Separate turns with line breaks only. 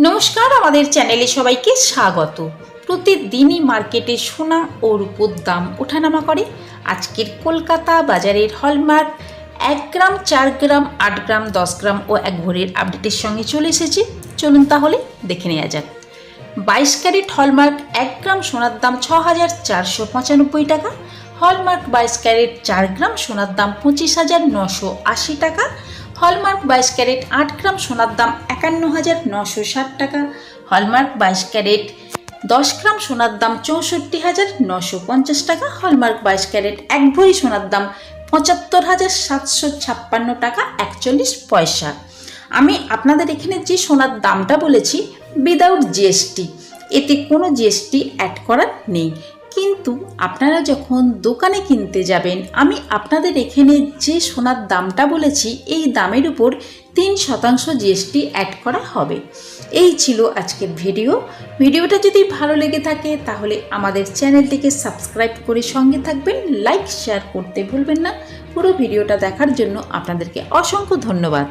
নমস্কার, আমাদের চ্যানেলে সবাইকে স্বাগত। প্রতিদিনই মার্কেটে সোনা ও রূপোর দাম ওঠানামা করে। আজকের কলকাতা বাজারের হলমার্ক 1 গ্রাম, 4 গ্রাম, 8 গ্রাম, 10 গ্রাম ও 1 ভরির আপডেটের সঙ্গে চলে এসেছি। চলুন তাহলে দেখে নেওয়া যাক। 22 ক্যারেট হলমার্ক 1 গ্রাম সোনার দাম 6,495 টাকা। হলমার্ক 22 ক্যারেট 4 গ্রাম সোনার দাম 25,980 টাকা। হলমার্ক 22 ক্যারেট 8 গ্রাম সোনার দাম 51,960 টাকা। হলমার্ক 22 ক্যারেট 10 গ্রাম সোনার দাম 64,950 টাকা। হলমার্ক 22 ক্যারেট 1 ভরি সোনার দাম 75,756 টাকা 41 পয়সা। আমি আপনাদের এখানে যে সোনার দামটা বলেছি উইদাউট জিএসটি, এতে কোনো জিএসটি অ্যাড করার নেই। কিন্তু আপনারা যখন দোকানে কিনতে যাবেন, আমি আপনাদের এখানে যে সোনার দামটা বলেছি এই দামের উপর 3% জিএসটি অ্যাড করা হবে। এই ছিল আজকের ভিডিওটা যদি ভালো লেগে থাকে তাহলে আমাদের চ্যানেলটিকে সাবস্ক্রাইব করে সঙ্গে থাকবেন, লাইক শেয়ার করতে ভুলবেন না। পুরো ভিডিওটা দেখার জন্য আপনাদেরকে অসংখ্য ধন্যবাদ।